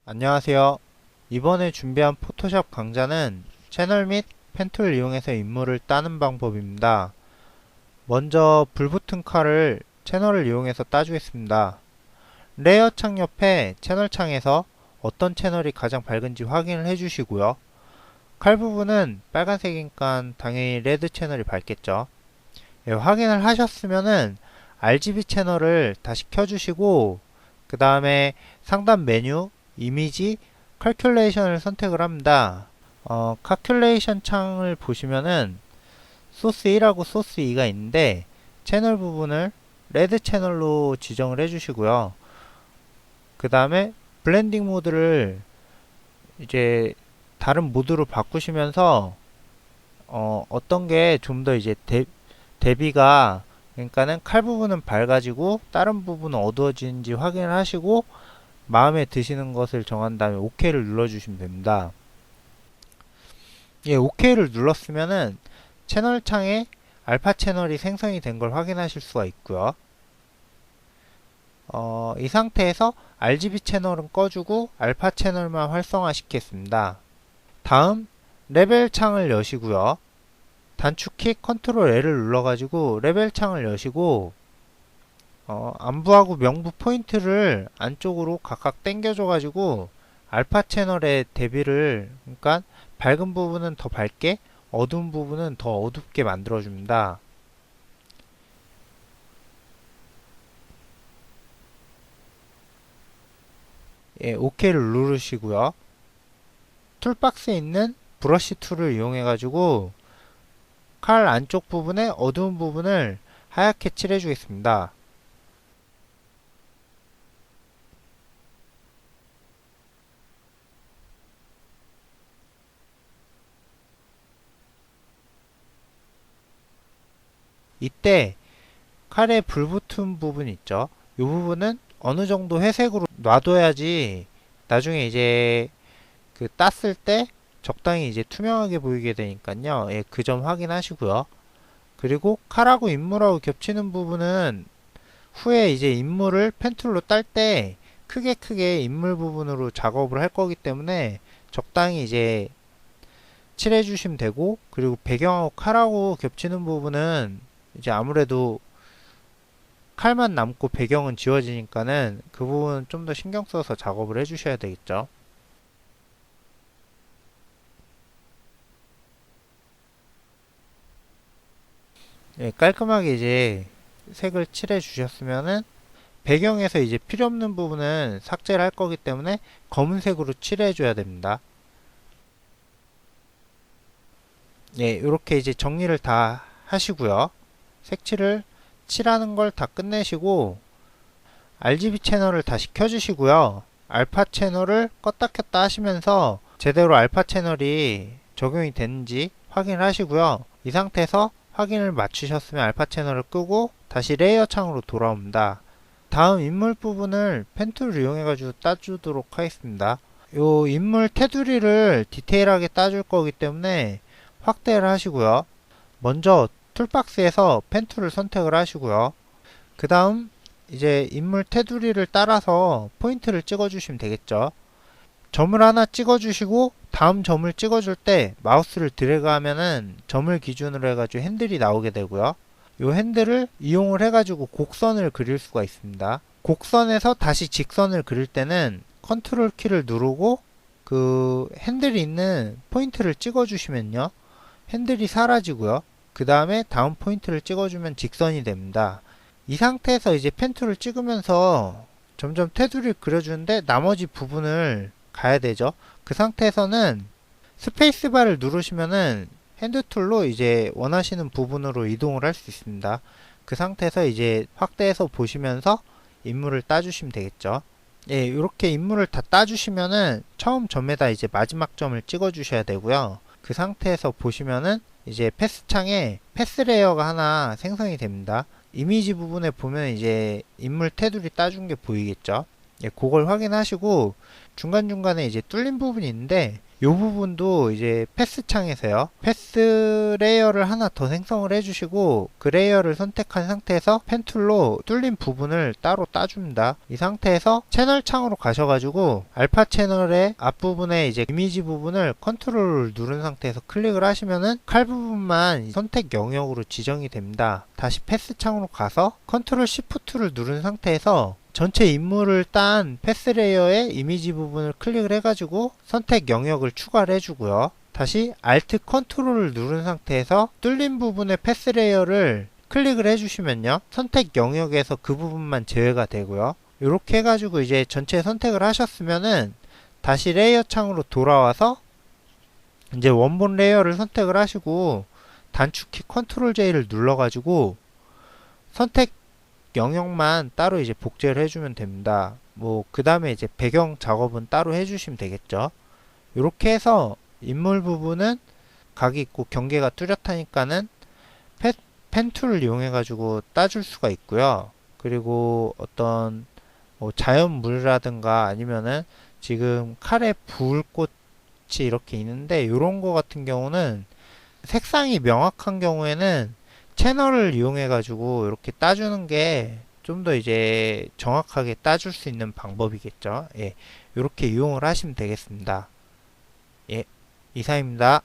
안녕하세요. 이번에 준비한 포토샵 강좌는 채널 및 펜툴을 이용해서 인물을 따는 방법입니다. 먼저 불붙은 칼을 채널을 이용해서 따주겠습니다. 레이어 창 옆에 채널 창에서 어떤 채널이 가장 밝은지 확인을 해주시고요. 칼 부분은 빨간색이니까 당연히 레드 채널이 밝겠죠. 예, 확인을 하셨으면은 RGB 채널을 다시 켜주시고 그 다음에 상단 메뉴, 이미지, 칼큘레이션을 선택을 합니다. 칼큘레이션 창을 보시면은 소스 1하고 소스 2가 있는데 채널 부분을 레드 채널로 지정을 해주시고요. 그 다음에 블렌딩 모드를 이제 다른 모드로 바꾸시면서 어떤 게 좀 더 이제 대비가 그러니까는 칼 부분은 밝아지고 다른 부분은 어두워지는지 확인을 하시고 마음에 드시는 것을 정한 다음에 OK를 눌러주시면 됩니다. 예, OK를 눌렀으면은 채널 창에 알파 채널이 생성이 된 걸 확인하실 수가 있고요. 이 상태에서 RGB 채널은 꺼주고 알파 채널만 활성화 시키겠습니다. 다음 레벨 창을 여시고요. 단축키 컨트롤 L을 눌러가지고 레벨 창을 여시고 안부하고 명부 포인트를 안쪽으로 각각 당겨줘가지고 알파 채널의 대비를 그러니까 밝은 부분은 더 밝게 어두운 부분은 더 어둡게 만들어줍니다. 예, OK를 누르시고요. 툴박스에 있는 브러쉬 툴을 이용해가지고 칼 안쪽 부분의 어두운 부분을 하얗게 칠해주겠습니다. 이때 칼에 불 붙은 부분 있죠? 이 부분은 어느 정도 회색으로 놔둬야지 나중에 이제 그 땄을 때 적당히 이제 투명하게 보이게 되니까요. 예, 그 점 확인하시고요. 그리고 칼하고 인물하고 겹치는 부분은 후에 이제 인물을 펜툴로 딸 때 크게 인물 부분으로 작업을 할 거기 때문에 적당히 이제 칠해 주시면 되고, 그리고 배경하고 칼하고 겹치는 부분은 이제 아무래도 칼만 남고 배경은 지워지니까는 그 부분은 좀 더 신경 써서 작업을 해 주셔야 되겠죠. 예, 깔끔하게 이제 색을 칠해 주셨으면은 배경에서 이제 필요 없는 부분은 삭제를 할 거기 때문에 검은색으로 칠해 줘야 됩니다. 예, 이렇게 이제 정리를 다 하시고요. 색칠을 칠하는 걸 다 끝내시고 RGB 채널을 다시 켜주시고요. 알파 채널을 껐다 켰다 하시면서 제대로 알파 채널이 적용이 되는지 확인을 하시고요. 이 상태에서 확인을 마치셨으면 알파 채널을 끄고 다시 레이어 창으로 돌아옵니다. 다음 인물 부분을 펜툴을 이용해 가지고 따주도록 하겠습니다. 요 인물 테두리를 디테일하게 따줄 거기 때문에 확대를 하시고요. 먼저 툴박스에서 펜툴을 선택을 하시고요. 그 다음 이제 인물 테두리를 따라서 포인트를 찍어 주시면 되겠죠. 점을 하나 찍어 주시고 다음 점을 찍어 줄 때 마우스를 드래그 하면은 점을 기준으로 해가지고 핸들이 나오게 되고요. 이 핸들을 이용을 해가지고 곡선을 그릴 수가 있습니다. 곡선에서 다시 직선을 그릴 때는 컨트롤 키를 누르고 그 핸들이 있는 포인트를 찍어 주시면요. 핸들이 사라지고요. 그 다음에 다음 포인트를 찍어주면 직선이 됩니다. 이 상태에서 이제 펜툴을 찍으면서 점점 테두리를 그려주는데 나머지 부분을 가야 되죠. 그 상태에서는 스페이스바를 누르시면은 핸드툴로 이제 원하시는 부분으로 이동을 할 수 있습니다. 그 상태에서 이제 확대해서 보시면서 인물을 따주시면 되겠죠. 예, 이렇게 인물을 다 따주시면은 처음 점에다 이제 마지막 점을 찍어 주셔야 되고요. 그 상태에서 보시면은 이제 패스 창에 패스 레이어가 하나 생성이 됩니다. 이미지 부분에 보면 이제 인물 테두리 따준 게 보이겠죠. 예, 그걸 확인하시고 중간중간에 이제 뚫린 부분이 있는데 이 부분도 이제 패스 창에서요. 패스 레이어를 하나 더 생성을 해주시고 그 레이어를 선택한 상태에서 펜 툴로 뚫린 부분을 따로 따줍니다. 이 상태에서 채널 창으로 가셔가지고 알파 채널의 앞부분에 이제 이미지 부분을 컨트롤을 누른 상태에서 클릭을 하시면은 칼 부분만 선택 영역으로 지정이 됩니다. 다시 패스 창으로 가서 컨트롤 시프트를 누른 상태에서 전체 인물을 딴 패스 레이어의 이미지 부분을 클릭을 해가지고 선택 영역을 추가를 해주고요. 다시 Alt 컨트롤을 누른 상태에서 뚫린 부분의 패스 레이어를 클릭을 해주시면요. 선택 영역에서 그 부분만 제외가 되고요. 이렇게 해가지고 이제 전체 선택을 하셨으면은 다시 레이어 창으로 돌아와서 이제 원본 레이어를 선택을 하시고 단축키 컨트롤 J를 눌러가지고 선택 영역만 따로 이제 복제를 해주면 됩니다. 뭐 그 다음에 이제 배경 작업은 따로 해주시면 되겠죠. 이렇게 해서 인물 부분은 각이 있고 경계가 뚜렷하니까는 펜 툴을 이용해 가지고 따줄 수가 있고요. 그리고 어떤 뭐 자연물이라든가 아니면은 지금 칼에 불꽃이 이렇게 있는데 이런 거 같은 경우는 색상이 명확한 경우에는 채널을 이용해 가지고 이렇게 따주는 게 좀 더 이제 정확하게 따줄 수 있는 방법이겠죠. 예, 이렇게 이용을 하시면 되겠습니다. 예, 이상입니다.